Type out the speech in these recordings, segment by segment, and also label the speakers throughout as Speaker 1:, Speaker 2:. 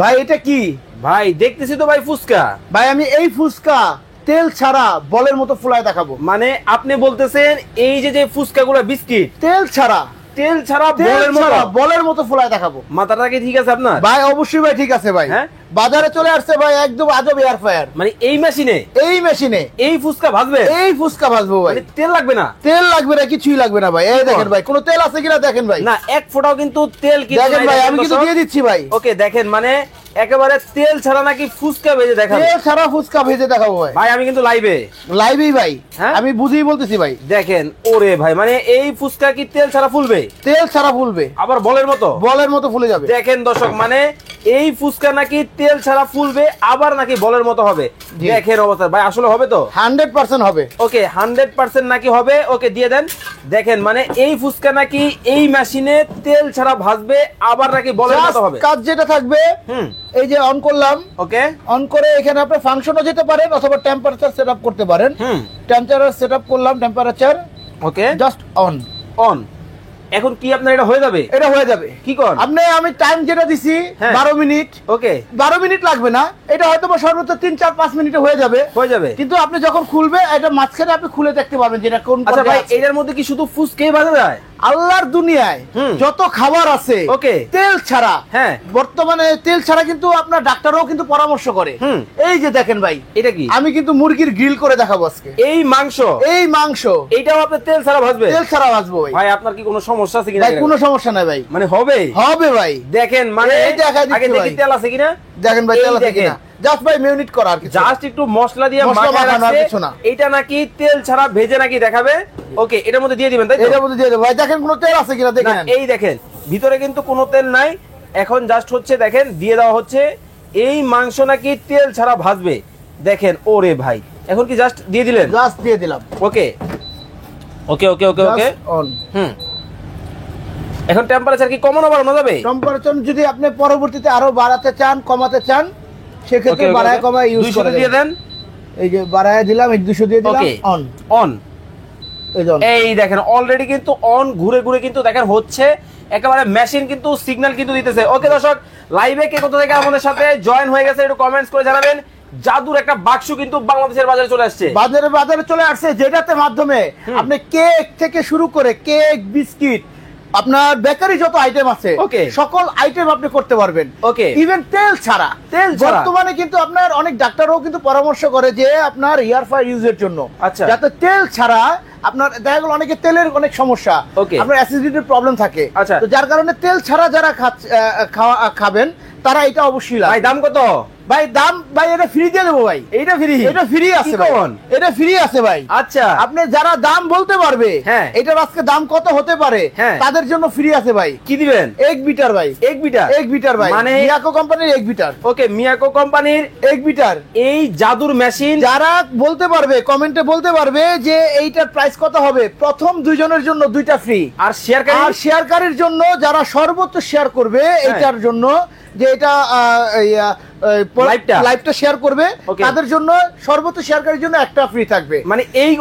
Speaker 1: ভাই এটা কি?
Speaker 2: ভাই দেখতেছি তো ভাই ফুচকা।
Speaker 1: ভাই আমি এই ফুচকা তেল ছাড়া বলের মতো ফুলায় দেখাবো।
Speaker 2: মানে আপনি বলতেছেন এই যে যে ফুচকাগুলো বিস্কিট
Speaker 1: তেল ছাড়া বলের মতো ফুলায় দেখাবো।
Speaker 2: মাথাটা কি ঠিক আছে আপনার?
Speaker 1: ভাই অবশ্যই ভাই ঠিক আছে ভাই।
Speaker 2: হ্যাঁ
Speaker 1: বাজারে চলে আসছে ভাই একদম আজব এয়ার ফ্রায়ার।
Speaker 2: মানে এই মেশিনে
Speaker 1: এই ফুচকা ভাজবে, এই ফুচকা ভাজবো ভাই।
Speaker 2: মানে তেল লাগবে না?
Speaker 1: তেল লাগবে না, কিছুই লাগবে না ভাই। এই দেখেন ভাই কোনো তেল আছে কিনা দেখেন ভাই।
Speaker 2: না এক ফোঁটাও কিন্তু তেল কি
Speaker 1: দেখেন ভাই, আমি কিন্তু দিয়ে দিচ্ছি ভাই।
Speaker 2: ওকে দেখেন মানে একেবারে তেল ছাড়া নাকি ফুচকা ভেজে দেখাবো?
Speaker 1: তেল ছাড়া ফুচকা ভেজে দেখাবো ভাই।
Speaker 2: ভাই আমি কিন্তু লাইভেই
Speaker 1: ভাই। হ্যাঁ আমি বুঝিয়ে বলতেছি ভাই।
Speaker 2: দেখেন ওরে ভাই মানে এই ফুচকা কি তেল ছাড়া ফুলবে?
Speaker 1: তেল ছাড়া ফুলবে,
Speaker 2: আবার বলের মতো ফুলে যাবে। দেখেন দর্শক মানে এই ফুচকা নাকি তেল ছাড়া ফুলবে আবার নাকি বলের মতো হবে। দেখেন অবস্থা ভাই আসলে হবে তো?
Speaker 1: 100% হবে।
Speaker 2: ওকে 100% নাকি হবে। ওকে দিয়ে দেন। দেখেন মানে এই ফুচকা নাকি এই মেশিনে তেল ছাড়া ভাজবে আবার নাকি বলের মতো হবে।
Speaker 1: কাজ যেটা থাকবে এই যে অন করলাম,
Speaker 2: ওকে
Speaker 1: অন করে এখানে আপনি ফাংশনও যেতে পারেন অথবা টেম্পারেচার সেটআপ করতে পারেন। টেম্পারেচার সেটআপ করলাম, টেম্পারেচার
Speaker 2: ওকে
Speaker 1: জাস্ট অন।
Speaker 2: এখন কি আপনার এটা হয়ে যাবে?
Speaker 1: এটা হয়ে যাবে।
Speaker 2: কি কর
Speaker 1: আপনি আমি টাইম যেটা দিছি 12 মিনিট।
Speaker 2: ওকে
Speaker 1: 12 মিনিট লাগবে না, এটা হয়তো সর্বোচ্চ 3-4-5 মিনিটে হয়ে যাবে। কিন্তু আপনি যখন খুলবে এটা মাঝখানে আপনি খুলে দেখতে পারবেন যেটা কোন।
Speaker 2: আচ্ছা ভাই এটার মধ্যে কি শুধু ফুচকাই ভাজা যায়?
Speaker 1: আল্লাহর দুনিয়ায় যত খাবার আছে
Speaker 2: ওকে
Speaker 1: তেল ছাড়া,
Speaker 2: হ্যাঁ
Speaker 1: বর্তমানে তেল ছাড়া কিন্তু আপনার ডাক্তারও কিন্তু পরামর্শ করে। এই যে দেখেন ভাই
Speaker 2: এটা কি?
Speaker 1: আমি কিন্তু মুরগির গ্রিল করে দেখাবো আজকে।
Speaker 2: এই মাংস
Speaker 1: এইটাও আপনি তেল ছাড়া ভাজবে? তেল ছাড়া ভাজবো ভাই।
Speaker 2: ভাই আপনার কি কোনো সমস্যা আছে কিনা?
Speaker 1: ভাই কোনো সমস্যা নাই ভাই।
Speaker 2: মানে হবে
Speaker 1: ভাই।
Speaker 2: দেখেন মানে আগে দেখি তেল আছে কিনা।
Speaker 1: দেখেন ভাই তেল আছে কিনা। জাস্ট ভাই মিনিট করা আর কিছু,
Speaker 2: জাস্ট একটু মশলা দিয়ে মাখানো কিছু না। এটা নাকি তেল ছাড়া ভেজে নাকি দেখাবে। ওকে এটার মধ্যে দিয়ে দিবেন তাই তো?
Speaker 1: এটার মধ্যে দিয়ে দেব ভাই। দেখেন কোনো তেল আছে কিনা দেখেন।
Speaker 2: এই দেখেন ভিতরে কিন্তু কোনো তেল নাই। এখন জাস্ট হচ্ছে দেখেন দিয়ে দেওয়া হচ্ছে এই মাংস নাকি তেল ছাড়া ভাজবে। দেখেন ওরে ভাই এখন কি জাস্ট দিয়ে দিলেন?
Speaker 1: জাস্ট দিয়ে দিলাম।
Speaker 2: ওকে ওকে ওকে ওকে ওকে
Speaker 1: অন।
Speaker 2: এখন টেম্পারেচার কি কমানো বাড়ানো যাবে?
Speaker 1: টেম্পারেচার যদি আপনি পরবর্তীতে আরো বাড়াতে চান কমাতে চান সেক্ষেত্রে বাড়ায় কমায় ইউজ করে
Speaker 2: দিয়ে দেন।
Speaker 1: এই যে বাড়ায় দিলাম, এই 200 দিয়ে দিলাম।
Speaker 2: অন এই দেখেন অলরেডি কিন্তু অন ঘুরে ঘুরে কিন্তু দেখেন হচ্ছে একেবারে মেশিন কিন্তু সিগন্যাল কিন্তু দিতেছে। ওকে দর্শক লাইভে কে কোথা থেকে আমাদের সাথে জয়েন হয়ে গেছে একটু কমেন্টস করে জানাবেন। জাদুর একটা বাক্স কিন্তু বাংলাদেশের বাজারে চলে আসছে।
Speaker 1: বাজারে চলে আসছে যেটাতে মাধ্যমে আপনি কেক থেকে শুরু করে কেক বিস্কিট আপনার বেকারি যত আইটেম আছে সকল আইটেম আপনি করতে পারবেন।
Speaker 2: ওকে
Speaker 1: ইভেন তেল ছাড়া। বর্তমানে কিন্তু আপনার অনেক ডাক্তারও কিন্তু পরামর্শ করে যে আপনার ইয়ার ফ্রায়ার ইউজের জন্য যাতে তেল ছাড়া আপনার দেখা গেল অনেকে তেলের অনেক সমস্যা, আপনার অ্যাসিডিটির প্রবলেম থাকে, তো যার কারণে তেল ছাড়া যারা খাবেন তারা এটা অবশ্যই লাগে।
Speaker 2: ভাই দাম কত?
Speaker 1: ভাই দাম ভাই এটা ফ্রি দিয়ে দেবো ভাই। এটা ফ্রি আছে ভাই। এটা ফ্রি আছে ভাই।
Speaker 2: আচ্ছা
Speaker 1: আপনি যারা দাম বলতে পারবে এটার আজকে দাম কত হতে পারে তাদের জন্য ফ্রি আছে ভাই।
Speaker 2: কি দিবেন?
Speaker 1: 1 বিটার ভাই। 1 বিটার ভাই মানে মিয়াকো কোম্পানির 1 বিটার।
Speaker 2: ওকে মিয়াকো কোম্পানির
Speaker 1: 1 বিটার এই জাদুর মেশিন যারা বলতে পারবে কমেন্টে বলতে পারবে যে এইটার প্রাইস কত হবে, প্রথম 2 জনের জন্য 2টা ফ্রি। আর শেয়ারকারীর জন্য যারা সর্বোচ্চ শেয়ার করবে এইটার জন্য যে এটা লাইভটা শেয়ার করবে তাদের জন্য সর্বোচ্চ শেয়ারকারীর জন্য একটা ফ্রি থাকবে। মানে এই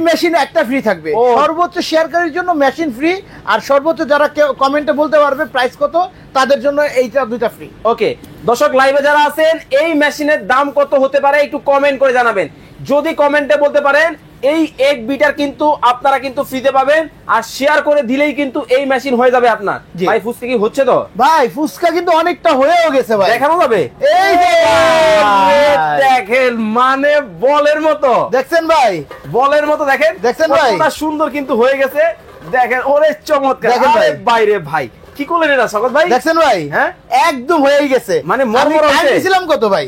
Speaker 1: মেশিনে একটা ফ্রি থাকবে। সর্বোচ্চ শেয়ারকারীর জন্য মেশিন ফ্রি, আর সর্বোচ্চ যারা কমেন্টে বলতে পারবে প্রাইস কত তাদের জন্য এইটা 2টা ফ্রি।
Speaker 2: ওকে দর্শক লাইভে যারা আছেন এই মেশিনের দাম কত হতে পারে একটু কমেন্ট করে জানাবেন। যদি কমেন্টে বলতে পারেন এই 1 বিটার কিন্তু আপনারা কিন্তু ফ্রিতে পাবেন, আর শেয়ার করে দিলেই কিন্তু এই মেশিন হয়ে যাবে আপনার। ভাই ফুচকা কি হচ্ছে তো? ভাই ফুচকা কিন্তু অনেকটা হয়েও গেছে ভাই। দেখানো যাবে? এই যে দেখেন মানে বলের মতো দেখছেন ভাই, বলের মতো দেখছেন ভাই কতটা সুন্দর কিন্তু হয়ে গেছে। দেখেন ওরে চমৎকার। দেখেন ভাই বাইরে ভাই কি করলেন এটা স্বাগত ভাই? দেখছেন ভাই হ্যাঁ একদম হয়ে গেছে। মানে মরমর হচ্ছে। টাইম দিছিলাম কত ভাই?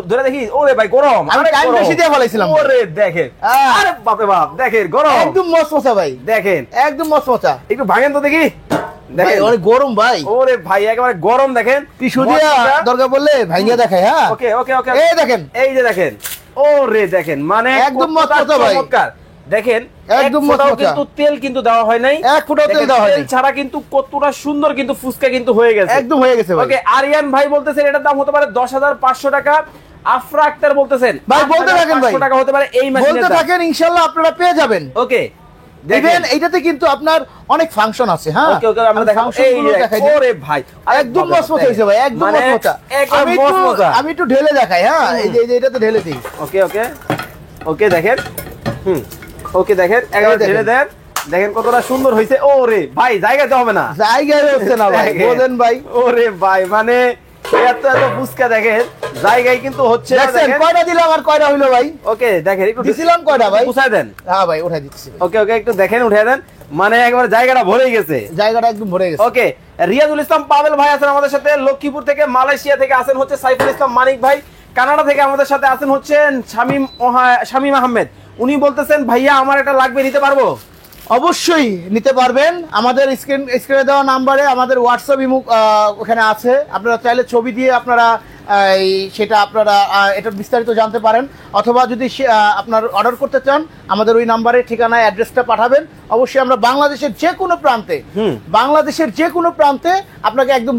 Speaker 2: ধরে দেখি ওরে ভাই গরম। আমি টাইম বেশি দিয়ে ফলাইছিলাম। ওরে দেখেন আরে বাপে বাপ দেখেন গরম একদম মচমচা ভাই। দেখেন একদম মচমচা। একটু ভাঙেন তো দেখি। দেখেন অনেক গরম ভাই। ওরে ভাই একেবারে গরম। দেখেন টিস্যু দিয়া দরকার পড়লে ভাঙিয়া দেখায়। হ্যাঁ ওকে ওকে ওকে এই দেখেন এই যে দেখেন ওরে দেখেন মানে একদম মচমচা ভাই। চমৎকার। দেখেন একদম কিন্তু তেল কিন্তু দেওয়া হয় নাই, এক ফোঁটাও তেল দেওয়া হয় নাই, তেল ছাড়া কিন্তু কতটা সুন্দর কিন্তু ফুচকা কিন্তু হয়ে গেছে। একদম হয়ে গেছে ভাই। ওকে আরিয়ান ভাই বলতেছেন এটার দাম হতে পারে 10,500 টাকা। আফরা আক্তার বলতেছেন ভাই বলতে থাকেন ভাই 500 টাকা হতে পারে এই মেশিনের দাম। বলতে থাকেন ইনশাআল্লাহ আপনারা পেয়ে যাবেন। ওকে
Speaker 1: দেখেন এইটাতে কিন্তু আপনার অনেক ফাংশন আছে। হ্যাঁ
Speaker 2: ওকে ওকে আমরা দেখাবো। ওরে ভাই
Speaker 1: একদম মজবুত হয়েছে ভাই, একদম মজবুত। আমি একটু ঢেলে দেখাই। হ্যাঁ এই যে এটাতে ঢেলে দিই।
Speaker 2: ওকে ওকে ওকে দেখেন। ওকে দেখেন একবার ঢেলে দেন, দেখেন কতটা সুন্দর হয়েছে। ওরে ভাই জায়গাতে হবে না,
Speaker 1: জায়গায় হচ্ছে না ভাই, বলেন ভাই।
Speaker 2: ওরে ভাই মানে এত এত ফুসকা দেখেন জায়গায় কিন্তু হচ্ছে না।
Speaker 1: দেখেন কয়টা দিলাম আর কয়টা হইলো ভাই।
Speaker 2: ওকে দেখেন একটু
Speaker 1: দিছিলাম কয়টা ভাই,
Speaker 2: উঠায় দেন।
Speaker 1: হ্যাঁ ভাই উঠাই দিচ্ছি।
Speaker 2: ওকে ওকে একটু দেখেন উঠায় দেন, মানে একবার জায়গাটা ভরে গেছে,
Speaker 1: জায়গাটা একদম ভরে গেছে।
Speaker 2: ওকে রিয়াজুল ইসলাম পাবেল ভাই আছেন আমাদের সাথে, লক্ষ্মীপুর থেকে। মালয়েশিয়া থেকে আছেন হচ্ছে সাইফুল ইসলাম মানিক ভাই। কানাডা থেকে আমাদের সাথে আছেন হচ্ছেন শামীম আহমেদ। উনি বলতেছেন ভাইয়া আমার এটা লাগবে, নিতে পারবো?
Speaker 1: অবশ্যই নিতে পারবেন। আমাদের স্ক্রিনে দেওয়া নাম্বারে আমাদের হোয়াটসঅ্যাপ ইমো ওখানে আছে, আপনারা চাইলে ছবি দিয়ে আপনারা সেটা আপনারা এটা বিস্তারিত জানতে পারেন, অথবা যদি আপনার অর্ডার করতে চান আমাদের ওই নাম্বারে ঠিকানায় অ্যাড্রেসটা পাঠাবেন। অবশ্যই আমরা বাংলাদেশের যে কোনো প্রান্তে আপনাকে একদম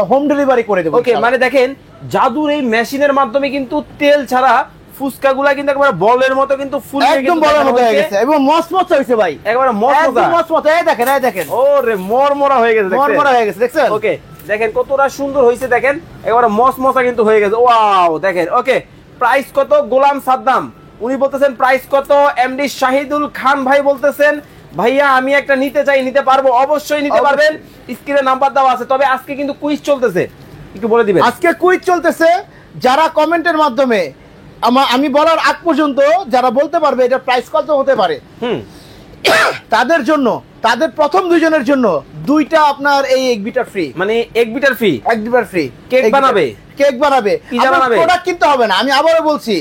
Speaker 1: হোম ডেলিভারি করে দেবো।
Speaker 2: ওকে মানে দেখেন জাদুর এই মেশিনের মাধ্যমে কিন্তু তেল ছাড়া ফুসকাগুলা কিন্তু একবার বলের মতো কিন্তু ফুল
Speaker 1: একদম বলের মতো হয়ে গেছে এবং মচমচ হইছে ভাই,
Speaker 2: একবার
Speaker 1: মচমচ। এই দেখেন
Speaker 2: ওরে মরমরা হয়ে গেছে,
Speaker 1: মরমরা হয়ে গেছে দেখছেন।
Speaker 2: ওকে দেখেন কতটা সুন্দর হইছে, দেখেন একবার মচমচা কিন্তু হয়ে গেছে। ওয়াও দেখেন। ওকে প্রাইস কত? গোলাম সাদ্দাম উনি বলতেছেন প্রাইস কত? এমডি শাহিদুল খান ভাই বলতেছেন ভাইয়া আমি একটা নিতে চাই, নিতে পারবো? অবশ্যই নিতে পারবেন, স্ক্রিনে নাম্বার দেওয়া আছে। তবে আজকে কিন্তু কুইজ চলতেছে, একটু বলে দিবেন।
Speaker 1: আজকে কুইজ চলতেছে, যারা কমেন্টের মাধ্যমে আমি বলার আগ পর্যন্ত যারা বলতে পারবে এটা প্রাইস কত হতে পারে তাদের জন্য, তাদের প্রথম দুইজনের জন্য দুইটা আপনার এই 1 বিটার ফ্রি।
Speaker 2: মানে 1 bitter free,
Speaker 1: 1 bitter free.
Speaker 2: Cake বানাবে,
Speaker 1: প্রোডাক্ট কিনতে হবে না। আমি আবারও বলছি,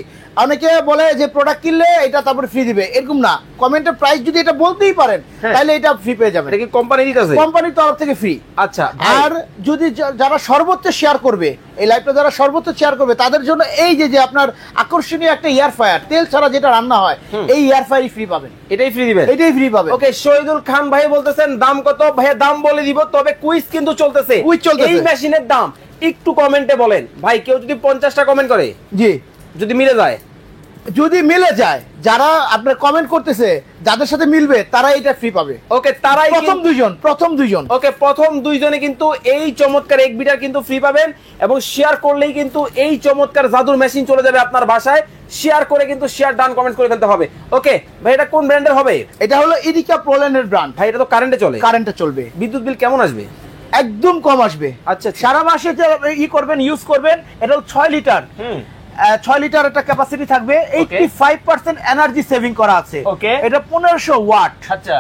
Speaker 1: অনেকে বলে যে প্রোডাক্ট কিনলে এটা তারপর ফ্রি দিবে, এরকম না। কমেন্টের প্রাইস যদি এটা বলতেই পারেন তাহলে এটা ফ্রি পেয়ে যাবেন।
Speaker 2: এটা কি কোম্পানি দিতেছে?
Speaker 1: কোম্পানির তরফ থেকে ফ্রি।
Speaker 2: আচ্ছা
Speaker 1: আর যদি যারা সর্বোচ্চ শেয়ার করবে, এই লাইভটা যারা সর্বোচ্চ শেয়ার করবে তাদের জন্য এই যে আপনার আকর্ষণীয় একটা এয়ার ফ্রায়ার, তেল ছাড়া যেটা রান্না হয়, এই এয়ার ফ্রায়ারই ফ্রি পাবেন।
Speaker 2: এটাই ফ্রি দিবেন?
Speaker 1: এটাই ফ্রি পাবেন।
Speaker 2: ওকে শহীদুল খান ভাই বলতেছেন দাম কত? ভাইয়া দাম বলে দিব, তবে কুইজ কিন্তু চলতেছে। এই মেশিনের দাম একটু কমেন্টে বলেন ভাই। কেউ যদি 50টা কমেন্ট করে,
Speaker 1: জি
Speaker 2: যদি মিলে যায়, যারা আপনার কমেন্ট করতেছে যাদের সাথে মিলবে তারা এটা ফ্রি পাবে। ওকে তারাই প্রথম দুইজন। ওকে প্রথম দুইজনে কিন্তু এই চমৎকার 1 বিটার কিন্তু ফ্রি পাবেন, এবং শেয়ার করলেই কিন্তু এই চমৎকার জাদুর মেশিন চলে যাবে আপনার বাসায়। শেয়ার করে কিন্তু শেয়ার ডান কমেন্ট করে ফেলতে হবে। ওকে ভাই এটা কোন ব্র্যান্ডের হবে? এটা হলো ইডিকা প্রোল্যান্ডের ব্র্যান্ড ভাই। এটা তো কারেন্টে চলবে। বিদ্যুৎ বিল কেমন আসবে? একদম কম আসবে। আচ্ছা সারা মাসে ইউজ করবেন। এটা 6 লিটার, 6 লিটার একটা ক্যাপাসিটি থাকবে। 85% এনার্জি সেভিং করা আছে। এটা 1500 ওয়াট। আচ্ছা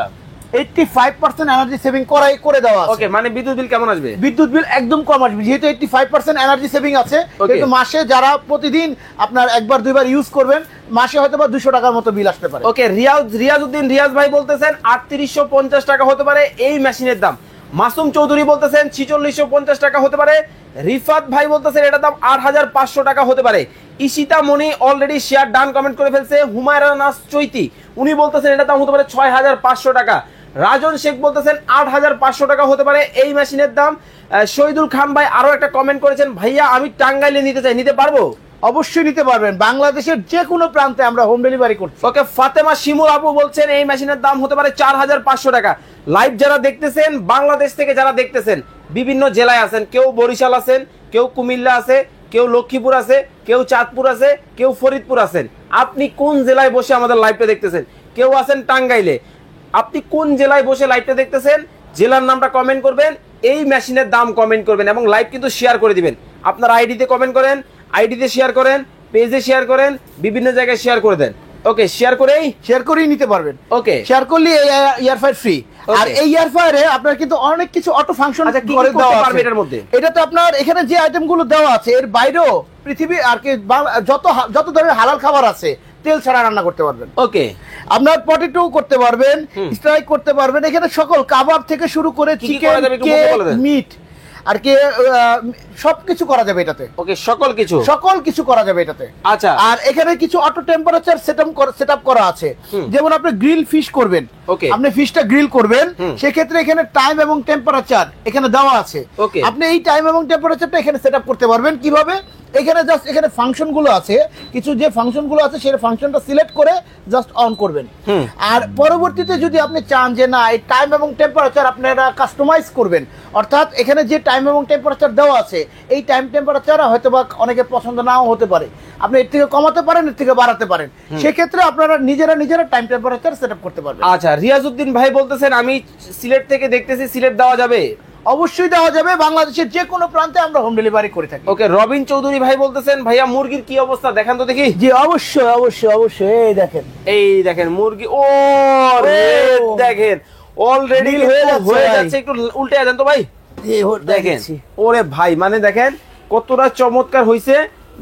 Speaker 2: 85% এনার্জি সেভিং করে দেওয়া আছে। ওকে মানে বিদ্যুৎ বিল কেমন আসবে? বিদ্যুৎ বিল একদম কম আসবে, যেহেতু 85% এনার্জি সেভিং আছে। কিন্তু মাসে যারা প্রতিদিন আপনার একবার দুইবার ইউজ করবেন, মাসে হয়তো বা 200 টাকার মতো বিল আসতে পারে। ওকে রিয়াজ ভাই বলতেছেন 3850 টাকা হতে পারে এই মেশিনের দাম। মাসুম চৌধুরী বলতেছেন 4650 টাকা হতে পারে। রিফাত ভাই বলতেছেন এটার দাম 8500 টাকা হতে পারে। ইশিতা মনি অলরেডি শেয়ার ডান কমেন্ট করে ফেলছে। হুমায়রা নাস চৈতি উনি বলতেছেন এটার দাম হতে পারে 6500 টাকা। রাজন শেখ বলতেছেন 8500 টাকা হতে পারে এই মেশিনের দাম। শহীদুল খান ভাই আরো একটা কমেন্ট করেছেন ভাইয়া আমি টাঙ্গাইলে নিতে চাই, নিতে পারবো? অবশ্যই নিতে পারবেন, বাংলাদেশের যে কোনো প্রান্তে আমরা হোম ডেলিভারি করছি। ওকে ফাতেমা শিমুল আপু বলছেন এই মেশিনের দাম হতে পারে 4500 টাকা। লাইভ যারা দেখতেছেন, বাংলাদেশ থেকে যারা দেখতেছেন, বিভিন্ন জেলায় আছেন, কেউ বরিশাল আছেন, কেউ কুমিল্লা আছে, কেউ লক্ষ্মীপুর আছে, কেউ চাঁদপুর আছে, কেউ ফরিদপুর আছেন। আপনি কোন জেলায় বসে আমাদের লাইভটা দেখতেছেন? কেউ আছেন টাঙ্গাইলে, আপনি কোন জেলায় বসে লাইভটা দেখতেছেন? জেলার নামটা কমেন্ট করবেন, এই মেশিনের দাম কমেন্ট করবেন, এবং লাইভ কিন্তু শেয়ার করে দিবেন। আপনার আইডিতে কমেন্ট করেন, আইডিতে শেয়ার করেন, পেজে শেয়ার করেন, বিভিন্ন জায়গায় শেয়ার করে দেন। ওকে শেয়ার করেই নিতে পারবেন। ওকে শেয়ার করলে ইয়ার ফায়ার ফ্রি। আর এই ইয়ার ফায়ারে আপনার কিন্তু অনেক কিছু অটো ফাংশন করে দেওয়া আছে এটার মধ্যে। এটা তো আপনার এখানে যে আইটেমগুলো দেওয়া আছে এর বাইরেও পৃথিবী আর কি যত ধরনের হালাল খাবার আছে তেল ছাড়া রান্না করতে পারবেন। ওকে আপনার পটেটো করতে পারবেন, স্ট্রাইক করতে পারবেন। এখানে সকল কাবাব থেকে শুরু করে চিকেন, মিট আর কি সবকিছু করা যাবে এটাতে। ওকে সকল কিছু করা যাবে এটাতে। আচ্ছা আর এখানে কিছু অটো টেম্পারেচার সেটআপ করা আছে। যেমন আপনি গ্রিল ফিশ করবেন, আপনি ফিশটা গ্রিল করবেন, সেক্ষেত্রে এখানে টাইম এবং টেম্পারেচার এখানে দেওয়া আছে। আপনি এই টাইম এবং টেম্পারেচারটা এখানে সেটআপ করতে পারবেন। কিভাবে?
Speaker 1: এখানে জাস্ট এখানে ফাংশন গুলো আছে, কিছু যে ফাংশন গুলো আছে সেই ফাংশনটা সিলেক্ট করে জাস্ট অন করবেন। আর পরবর্তীতে যদি আপনি চান যে না এই টাইম এবং টেম্পারেচার আপনারা কাস্টমাইজ করবেন, অর্থাৎ এখানে যে টাইম এবং টেম্পারেচার দেওয়া আছে এই টাইম টেম্পারেচার হয়তো বা অনেকের পছন্দ নাও হতে পারে, আপনি এর থেকে কমাতে পারেন, এর থেকে বাড়াতে পারেন, সেক্ষেত্রে আপনারা নিজেরা টাইম টেম্পারেচার সেট আপ করতে পারবেন।
Speaker 2: আচ্ছা, রিয়াজউদ্দিন ভাই বলতেছেন আমি সিলেট থেকে দেখতেছি, সিলেট দেওয়া যাবে?
Speaker 1: অবশ্যই দেওয়া যাবে, বাংলাদেশের যে কোনো প্রান্তে আমরা হোম ডেলিভারি করে থাকি।
Speaker 2: ওকে, রবিন চৌধুরী ভাই বলতেছেন ভাইয়া মুরগির কি অবস্থা দেখান তো দেখি।
Speaker 1: জি অবশ্যই এই দেখেন
Speaker 2: মুরগি, ও দেখেন অলরেডি হয়ে যাচ্ছে, একটু উল্টে দেন তো ভাই, দেখেন ওরে ভাই, মানে দেখেন কতটা চমৎকার হইছে,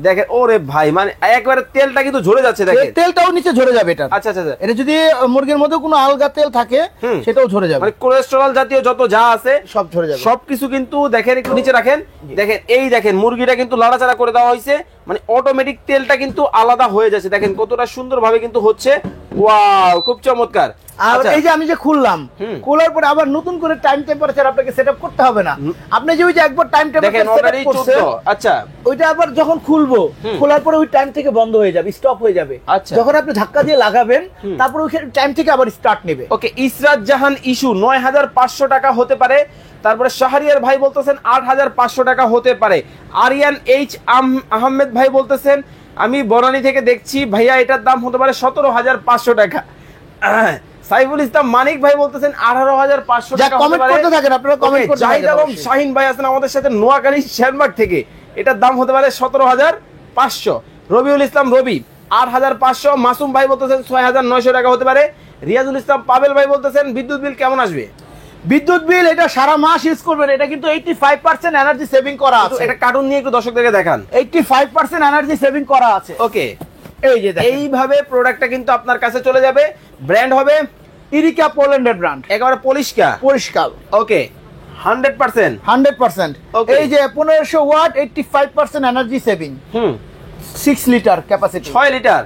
Speaker 2: দেখেন ওরে ভাই, মানে একবারে তেলটা কিন্তু ঝরে যাচ্ছে, দেখেন
Speaker 1: তেলটাও নিচে ঝরে যাবে এটা।
Speaker 2: আচ্ছা,
Speaker 1: এটা যদি মুরগির মধ্যে কোনো আলগা তেল থাকে সেটাও ঝরে যাবে,
Speaker 2: মানে কোলেস্টেরল জাতীয় যত যা আছে
Speaker 1: সব ঝরে যাবে,
Speaker 2: সবকিছু কিন্তু দেখেন একটু নিচে রাখেন, দেখেন এই দেখেন মুরগিটা কিন্তু লাড়াচাড়া করে দেওয়া হয়েছে, মানে অটোমেটিক তেলটা কিন্তু আলাদা হয়ে যাচ্ছে, দেখেন কতটা সুন্দর ভাবে কিন্তু হচ্ছে। ওয়াও, খুব চমৎকার।
Speaker 1: আর এই যে আমি যে খুললাম, খোলার পরে আবার নতুন করে টাইম টেম্পারেচার আপনাকে সেটআপ করতে হবে না। আপনি যে ওই যে একবার টাইম টেম্পারেচার সেটআপ করছেন,
Speaker 2: আচ্ছা
Speaker 1: ওইটা আবার যখন খুলবো, খোলার পরে ওই টাইম থেকে বন্ধ হয়ে যাবে, স্টপ হয়ে যাবে। যখন আপনি ধাক্কা দিয়ে লাগাবেন তারপর ওই টাইম থেকে আবার স্টার্ট নেবে।
Speaker 2: ওকে, ইসরাত জাহান ইস্যু ৯৫০০ টাকা হতে পারে। তারপরে শাহরিয়ার ভাই বলতেছেন ৮৫০০ টাকা হতে পারে। আরিয়ান এইচ আহমেদ ভাই বলতেছেন আমি বনানী থেকে দেখছি ভাইয়া, এটার দাম হতে পারে ১৭৫০০ টাকা। সাইফুল ইসলাম মানিক ভাই বলতেছেন ১৮৫০০ টাকা হতে পারে। জাহিদ আলম শাহিন ভাই আছেন আমাদের সাথে নোয়াখালী শেরবাগ থেকে, এটার দাম হতে পারে ১৭৫০০। রবিউল ইসলাম রবি ৮৫০০। মাসুম ভাই বলতেছেন ৬৯০০ টাকা হতে পারে। রিয়াজুল ইসলাম পাবেল ভাই বলতেছেন বিদ্যুৎ বিল কেমন আসবে?
Speaker 1: বিদ্যুৎ বিল এটা সারা মাস ইউজ করবেন, এটা কিন্তু 85% এনার্জি সেভিং করা আছে।
Speaker 2: এটা কার্টুন নিয়ে একটু দর্শকদেরকে দেখান।
Speaker 1: 85% এনার্জি সেভিং করা আছে।
Speaker 2: ওকে, এই যে এইভাবে প্রোডাক্টটা কিন্তু আপনার কাছে চলে যাবে। ব্র্যান্ড হবে
Speaker 1: ইরিকা পোল্যান্ডের ব্র্যান্ড,
Speaker 2: একেবারে পরিষ্কার। ওকে, 100%।
Speaker 1: এই যে 1500 watt, 85% energy saving. 6 litre capacity,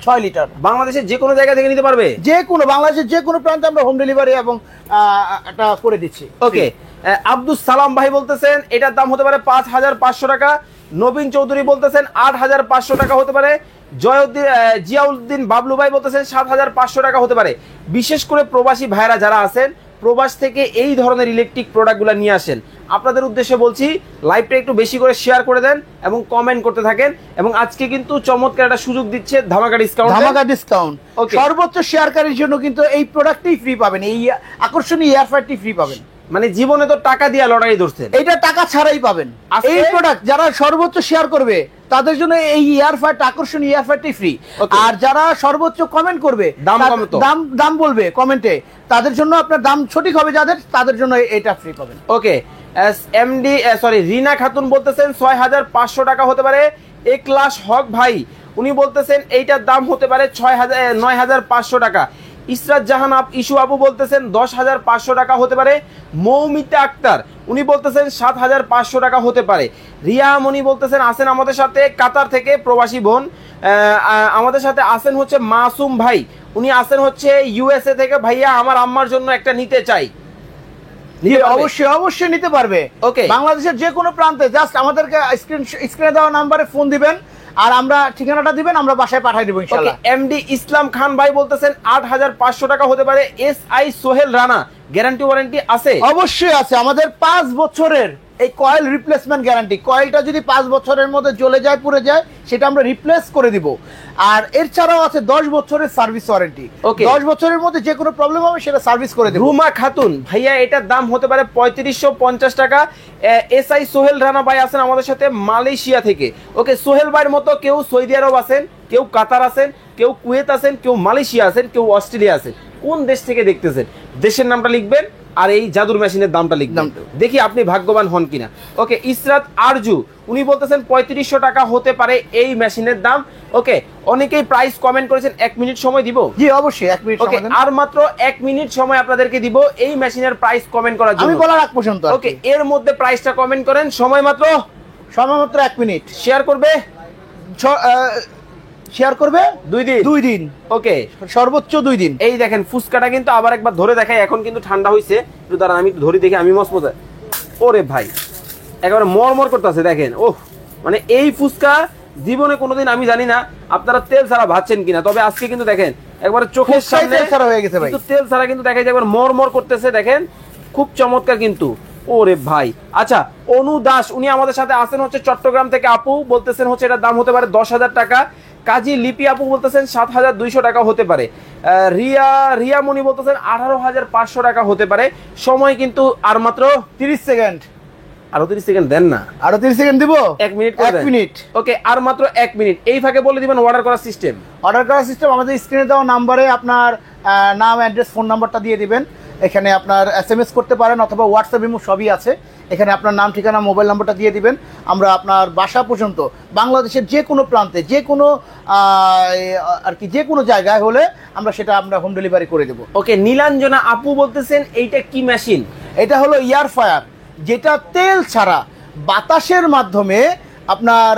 Speaker 2: 6 litre বাংলাদেশের যে কোনো জায়গা থেকে নিতে পারবে,
Speaker 1: যে কোনো বাংলাদেশের যে কোনো প্রান্তে আমরা হোম ডেলিভারি এবং এটা করে দিচ্ছি।
Speaker 2: ওকে, আব্দুল সালাম ভাই বলতেছেন এটার দাম হতে পারে ৫৫০০ টাকা। নবীন চৌধুরী বলতেছেন ৮৫০০ টাকা হতে পারে। জিয়াউদ্দিন বাবলু ভাই বলতেছেন ৭৫০০ টাকা হতে পারে। বিশেষ করে প্রবাসী ভাইরা যারা আছেন, প্রবাস থেকে এই ধরনের ইলেকট্রিক প্রোডাক্টগুলো নিয়ে আসেন, আপনাদের উদ্দেশ্যে বলছি লাইভটা একটু বেশি করে শেয়ার করে দেন এবং কমেন্ট করতে থাকেন। এবং আজকে কিন্তু চমৎকার একটা সুযোগ দিচ্ছে ধামাকা ডিসকাউন্ট।
Speaker 1: সর্বোচ্চ শেয়ারকারীর জন্য কিন্তু এই প্রোডাক্টই ফ্রি পাবেন, এই আকর্ষণীয় এয়ার ফ্রায়ারটি ফ্রি পাবেন।
Speaker 2: মানে জীবনে তো টাকা দিয়ে লড়াই ধরছে,
Speaker 1: এইটা টাকা ছাড়াই পাবেন। এই প্রোডাক্ট যারা সর্বোচ্চ শেয়ার করবে তাদের জন্য এই এয়ার ফ্রায়ারটা, আকর্ষণীয় এয়ার ফ্রায়ারটি ফ্রি। আর যারা সর্বোচ্চ কমেন্ট করবে, দাম বলবে কমেন্টে, তাদের জন্য আপনার দাম সঠিক হবে যাদের, তাদের জন্য এটা ফ্রি পাবেন।
Speaker 2: ওকে, রিনা খাতুন বলতেছেন ৬৫০০ টাকা হতে পারে। একলাশ হক ভাই উনি বলতেছেন এইটার দাম হতে পারে ৯৫০০ টাকা। ইসরাত জাহান ইস্যু আবু বলতেছেন ১০৫০০ টাকা হতে পারে। মৌমিতা আক্তার উনি বলতেছেন ৭৫০০ টাকা হতে পারে। রিয়া মনি বলতেছেন আছেন আমাদের সাথে কাতার থেকে প্রবাসী বোন, আমাদের সাথে আছেন হচ্ছে মাসুম ভাই, উনি আছেন হচ্ছে ইউএসএ থেকে। ভাইয়া আমার আম্মার জন্য একটা নিতে চাই।
Speaker 1: অবশ্যই নিতে পারবে। ওকে, বাংলাদেশের যে কোনো প্রান্তে জাস্ট আমাদেরকে স্ক্রিনে দেওয়া নাম্বারে ফোন দিবেন আর আমরা ঠিকানাটা দিবেন, আমরা বাসায় পাঠিয়ে দেব ইনশাআল্লাহ।
Speaker 2: এমডি ইসলাম খান ভাই বলতেছেন ৮৫০০ টাকা হতে পারে। SI Sohel Rana guarantee warranty আছে?
Speaker 1: অবশ্যই আছে, আমাদের 5 বছরের এই কয়েল রিপ্লেসমেন্ট গ্যারান্টি। কয়েলটা যদি 5 বছরের মধ্যে জ্বলে যায়, পুড়ে যায়, সেটা আমরা রিপ্লেস করে দিব। আর এর ছাড়াও আছে 10 বছরের সার্ভিস ওয়ারেন্টি। 10 বছরের মধ্যে যে কোনো প্রবলেম হবে সেটা সার্ভিস করে দেব।
Speaker 2: রুমা খাতুন ভাইয়া এটার দাম হতে পারে ৩৫৫০ টাকা। এসআই সোহেল রানা ভাই আছেন আমাদের সাথে মালয়েশিয়া থেকে। ওকে, সোহেল ভাইয়ের মতো কেউ সৌদি আরব আছেন, কেউ কাতার আছেন, কেউ কুয়েত আছেন, কেউ মালয়েশিয়া আছেন, কেউ অস্ট্রেলিয়া আছেন। কোন দেশ থেকে দেখতেছেন দেশের নামটা লিখবেন আর এই জাদুর মেশিনের দামটা লিখবেন, দেখি আপনি ভাগ্যবান হন কিনা। ওকে, ইসরাত আরজু উনি বলতেছেন ৩৫০০ টাকা হতে পারে এই মেশিনের দাম। ওকে, অনেকেই প্রাইস কমেন্ট করেছেন, 1 মিনিট সময় দিব?
Speaker 1: জি অবশ্যই 1 মিনিট সময় দেন।
Speaker 2: আর মাত্র 1 মিনিট সময় আপনাদেরকে দিব এই মেশিনের প্রাইস কমেন্ট করার জন্য,
Speaker 1: আমি বলার আগ পর্যন্ত।
Speaker 2: ওকে, এর মধ্যে প্রাইসটা কমেন্ট করেন, সময় মাত্র
Speaker 1: 1 মিনিট।
Speaker 2: শেয়ার করবে 2 দিন। ওকে,
Speaker 1: সর্বোচ্চ 2 দিন।
Speaker 2: এই দেখেন ফুচকাটা কিন্তু আবার একবার ধরে দেখাই, এখন কিন্তু ঠান্ডা হইছে, একটু দাঁড়ান আমি একটু ধরে দেখি। আমি মজা, ওরে ভাই একেবারে মরমর করতেছে, দেখেন। ওহ, মানে এই ফুচকা জীবনে কোনোদিন আমি জানি না আপনারা তেল ছাড়া ভাজছেন কিনা, তবে আজকে কিন্তু দেখেন একবার চোখের সামনে
Speaker 1: তেল ছাড়া হয়ে গেছে ভাই,
Speaker 2: কিন্তু তেল ছাড়া কিন্তু দেখা যায় একবার মরমর করতেছে, দেখেন খুব চমৎকার কিন্তু। ওরে ভাই, আচ্ছা অনু দাস উনি আমাদের সাথে আছেন হচ্ছে চট্টগ্রাম থেকে, আপু বলতেছেন হচ্ছে এটার দাম হতে পারে 10,000 টাকা। কাজী লিপি আপু বলতেছেন 7,200 টাকা হতে পারে। রিয়া মনি বলতেছেন 18,500 টাকা হতে পারে। সময় কিন্তু আর মাত্র
Speaker 1: 30 সেকেন্ড।
Speaker 2: আরো 30 সেকেন্ড দেন না,
Speaker 1: আরো 30 সেকেন্ড দিব,
Speaker 2: 1 মিনিট,
Speaker 1: 1 মিনিট।
Speaker 2: ওকে, আর মাত্র 1 মিনিট। এই ফাঁকে বলে দিবেন অর্ডার করার সিস্টেম।
Speaker 1: অর্ডার করার সিস্টেম আমাদের স্ক্রিনে দেওয়া নাম্বারে আপনার নাম, অ্যাড্রেস, ফোন নাম্বারটা দিয়ে দিবেন। এখানে আপনার SMS করতে পারেন অথবা হোয়াটসঅ্যাপ ইমো সবই আছে। এখানে আপনার নাম, ঠিকানা, মোবাইল নাম্বারটা দিয়ে দিবেন। আমরা আপনার বাসা পর্যন্ত বাংলাদেশের যে কোনো প্রান্তে, যে কোনো আর কি যে কোনো জায়গায় হলে আমরা হোম ডেলিভারি করে দেবো।
Speaker 2: ওকে, নীলাঞ্জনা আপু বলতেছেন এইটা কি মেশিন?
Speaker 1: এটা হলো এয়ার ফায়ার, যেটা তেল ছাড়া বাতাসের মাধ্যমে আপনার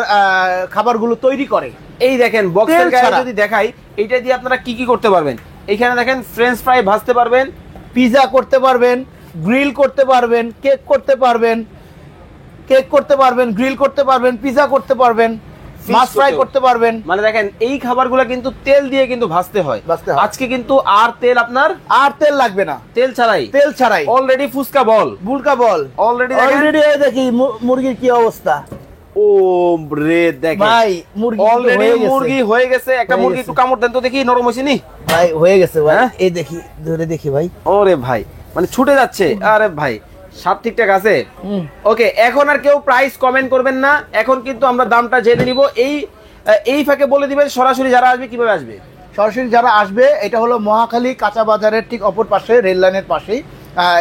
Speaker 1: খাবারগুলো তৈরি করে।
Speaker 2: এই দেখেন বক্সের গায়ে যদি দেখাই, এইটা দিয়ে আপনারা কি কি করতে পারবেন। এখানে দেখেন ফ্রেঞ্চ ফ্রাই ভাজতে পারবেন,
Speaker 1: পিজা করতে পারবেন, গ্রিল করতে পারবেন, কেক করতে পারবেন, গ্রিল করতে পারবেন, পিজা করতে পারবেন, মাছ ফ্রাই করতে পারবেন।
Speaker 2: মানে দেখেন এই খাবারগুলো কিন্তু তেল দিয়ে কিন্তু ভাজতে হয়। আজকে কিন্তু আর তেল
Speaker 1: লাগবে না,
Speaker 2: তেল ছাড়াই অলরেডি ফুচকা বল অলরেডি
Speaker 1: দেখি মুরগির কি অবস্থা।
Speaker 2: ও রে দেখেন
Speaker 1: ভাই, মুরগি
Speaker 2: অলরেডি মুরগি হয়ে গেছে। একটা মুরগি একটু কামড় দেন তো দেখি, নরম হইছে নি
Speaker 1: ভাই? হয়ে গেছে ভাই, এই দেখি, ধরে দেখি ভাই।
Speaker 2: ওরে ভাই, মানে ছুটে যাচ্ছে। আরে ভাই, সব ঠিকঠাক আছে। ওকে, এখন আর কেউ প্রাইস কমেন্ট করবেন না, এখন কিন্তু আমরা দামটা জেনে নিব। এই ফাঁকে বলে দিবেন সরাসরি যারা আসবে কিভাবে আসবে।
Speaker 1: সরাসরি যারা আসবে, এটা হলো মহাখালী কাঁচা বাজারের ঠিক অপর পাশে, রেল লাইনের পাশেই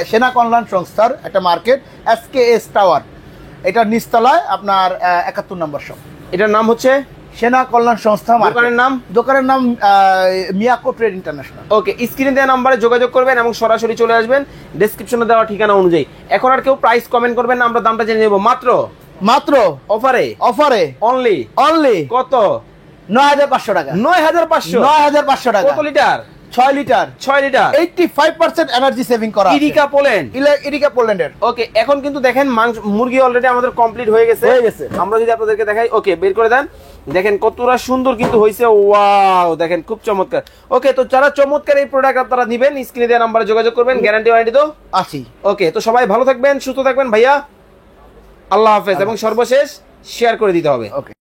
Speaker 1: সেনা কল্যাণ সংস্থার একটা মার্কেট, SKS টাওয়ার, এটার নিচতলায় আপনার 71 নম্বর শপ।
Speaker 2: এটার নাম হচ্ছে
Speaker 1: সেনা কল্যাণ সংস্থা। দোকানের নাম মিয়াকো ট্রেড ইন্টারন্যাশনাল।
Speaker 2: ওকে, স্ক্রিনে দেওয়া নাম্বারে যোগাযোগ করবেন এবং সরাসরি চলে আসবেন ডেসক্রিপশনে দেওয়া ঠিকানা অনুযায়ী। এখন আর কেউ প্রাইস কমেন্ট করবেন না, আমরা দামটা জেনে নেব। মাত্র অফারে অনলি কত?
Speaker 1: 9,500 টাকা। 9,500 টাকা।
Speaker 2: কত লিটার?
Speaker 1: 6 লিটার। 85% এনার্জি সেভিং করা আছে। ইরিকা পোল্যান্ডের।
Speaker 2: ওকে, এখন কিন্তু দেখেন মুরগি অলরেডি আমাদের কমপ্লিট হয়ে গেছে। আমরা যদি আপনাদেরকে দেখাই, ওকে বের করে দেন, দেখেন কতটা সুন্দর কিন্তু হয়েছে। ওয়াও, দেখেন খুব চমৎকার। ওকে, তো যারা চমৎকার এই প্রোডাক্ট আপনারা নেবেন, স্ক্রিনে দেওয়া নাম্বারে যোগাযোগ করবেন, গ্যারান্টি ওয়ারেন্টি তো
Speaker 1: আছি।
Speaker 2: ওকে, তো সবাই ভালো থাকবেন, সুস্থ থাকবেন ভাইয়া। আল্লাহ হাফেজ। এবং সর্বশেষ শেয়ার করে দিতে হবে।
Speaker 1: ওকে।